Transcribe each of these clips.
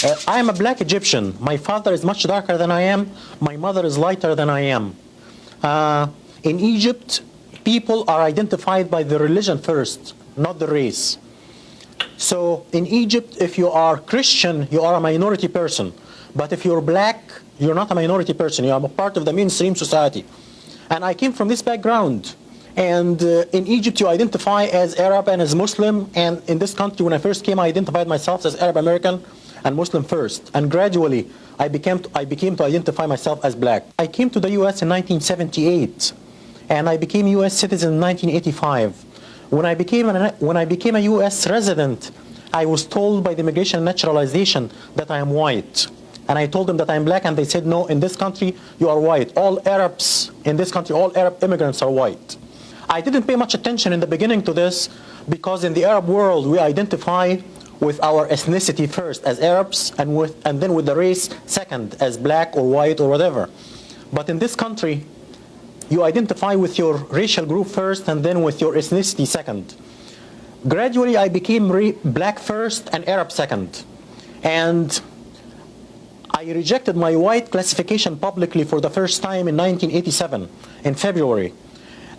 I am a black Egyptian. My father is much darker than I am. My mother is lighter than I am. In Egypt, people are identified by the religion first, not the race. So in Egypt, if you are Christian, you are a minority person. But if you're black, you're not a minority person. You are a part of the mainstream society. And I came from this background. And in Egypt, you identify as Arab and as Muslim. And in this country, when I first came, I identified myself as Arab American and Muslim first. And gradually, I became to identify myself as black. I came to the U.S. in 1978. And I became a U.S. citizen in 1985. When I became a U.S. resident, I was told by the Immigration and Naturalization that I am white. And I told them that I'm black, and they said, no, in this country, you are white. All Arabs in this country, all Arab immigrants are white. I didn't pay much attention in the beginning to this, because in the Arab world, we identify with our ethnicity first as Arabs, and then with the race second as black or white or whatever. But in this country, you identify with your racial group first and then with your ethnicity second. Gradually, I became black first and Arab second. And I rejected my white classification publicly for the first time in 1987, in February,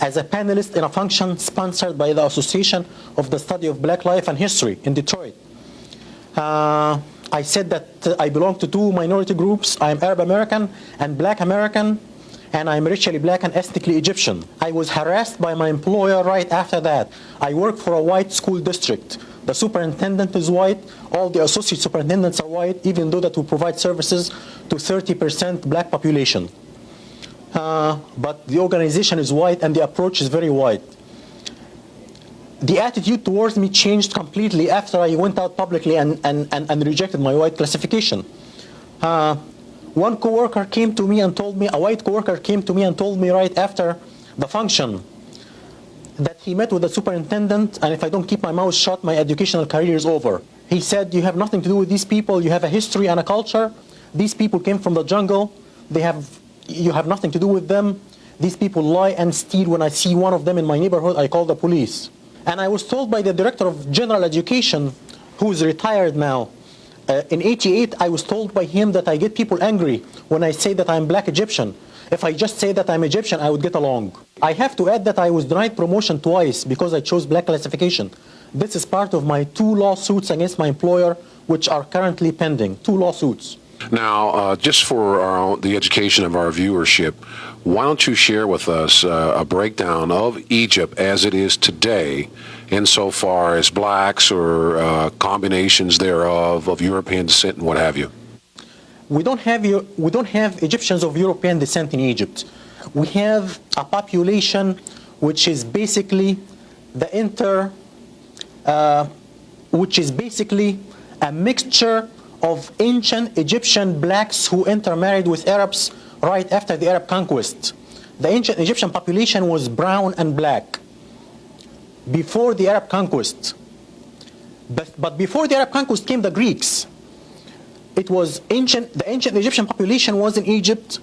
as a panelist in a function sponsored by the Association of the Study of Black Life and History in Detroit. I said that I belong to two minority groups. I am Arab American and Black American, and I'm racially black and ethnically Egyptian. I was harassed by my employer right after that. I work for a white school district. The superintendent is white. All the associate superintendents are white, even though that we provide services to 30% black population. But the organization is white and the approach is very white. The attitude towards me changed completely after I went out publicly and rejected my white classification. One coworker came to me and told me, a white coworker came to me and told me right after the function that he met with the superintendent, and if I don't keep my mouth shut, my educational career is over. He said, you have nothing to do with these people, you have a history and a culture. These people came from the jungle, you have nothing to do with them. These people lie and steal. When I see one of them in my neighborhood, I call the police. And I was told by the director of general education, who is retired now, in '88, I was told by him that I get people angry when I say that I'm black Egyptian. If I just say that I'm Egyptian, I would get along. I have to add that I was denied promotion twice because I chose black classification. This is part of my 2 lawsuits against my employer, which are currently pending, 2 lawsuits. Now, just for the education of our viewership, why don't you share with us a breakdown of Egypt as it is today, insofar as blacks or combinations thereof of European descent and what have you? We don't have Egyptians of European descent in Egypt. We have a population which is basically which is basically a mixture of ancient Egyptian blacks who intermarried with Arabs right after the Arab conquest. The ancient Egyptian population was brown and black before the Arab conquest. But before the Arab conquest came the Greeks. It was the ancient Egyptian population was in Egypt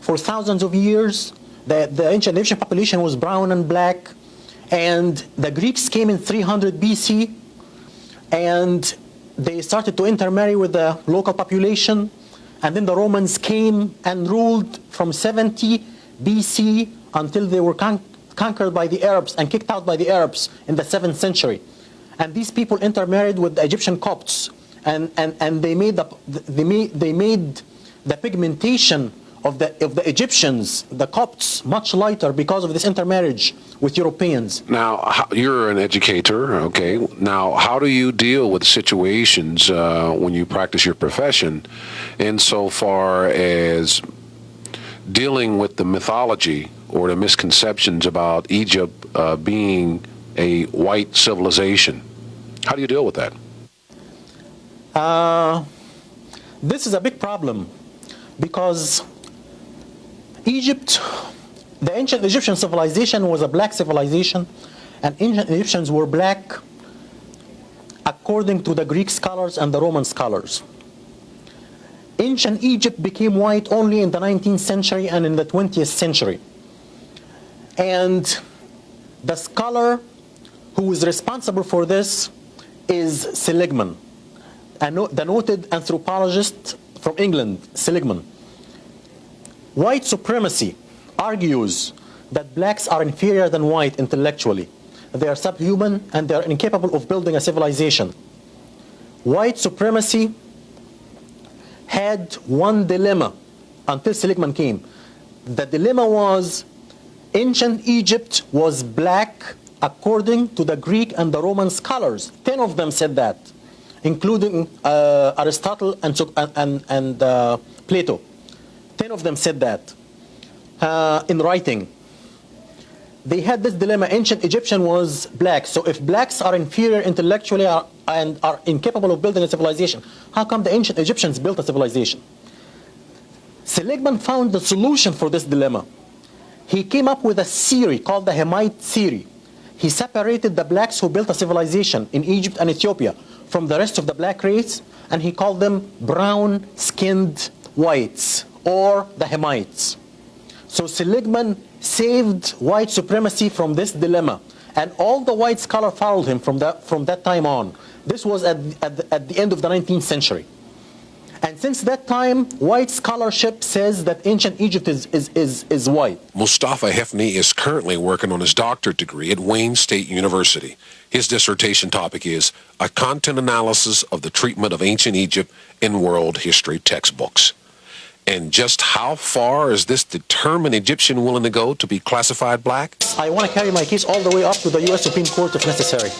for thousands of years. The ancient Egyptian population was brown and black. And the Greeks came in 300 BC. And they started to intermarry with the local population. And then the Romans came and ruled from 70 BC until they were conquered by the Arabs and kicked out by the Arabs in the 7th century. And these people intermarried with the Egyptian Copts. And they made the pigmentation of the Egyptians, the Copts, much lighter because of this intermarriage with Europeans. Now, you're an educator, okay? Now, how do you deal with situations when you practice your profession insofar as dealing with the mythology or the misconceptions about Egypt being a white civilization? How do you deal with that? This is a big problem because Egypt, the ancient Egyptian civilization was a black civilization, and ancient Egyptians were black according to the Greek scholars and the Roman scholars. Ancient Egypt became white only in the 19th century and in the 20th century. And the scholar who is responsible for this is Seligman. the noted anthropologist from England, Seligman. White supremacy argues that blacks are inferior than white intellectually. They are subhuman and they are incapable of building a civilization. White supremacy had one dilemma until Seligman came. The dilemma was ancient Egypt was black according to the Greek and the Roman scholars. 10 of them said that, including Aristotle and Plato. 10 of them said that in writing. They had this dilemma. Ancient Egyptian was black. So if blacks are inferior intellectually and are incapable of building a civilization, how come the ancient Egyptians built a civilization? Seligman found the solution for this dilemma. He came up with a theory called the Hemite theory. He separated the blacks who built a civilization in Egypt and Ethiopia from the rest of the black race, and he called them brown-skinned whites, or the Hemites. So Seligman saved white supremacy from this dilemma, and all the white scholars followed him from that time on. This was at the end of the 19th century. And since that time, white scholarship says that ancient Egypt is white. Mustafa Hefny is currently working on his doctorate degree at Wayne State University. His dissertation topic is a content analysis of the treatment of ancient Egypt in world history textbooks. And just how far is this determined Egyptian willing to go to be classified black? I want to carry my case all the way up to the U.S. Supreme Court if necessary.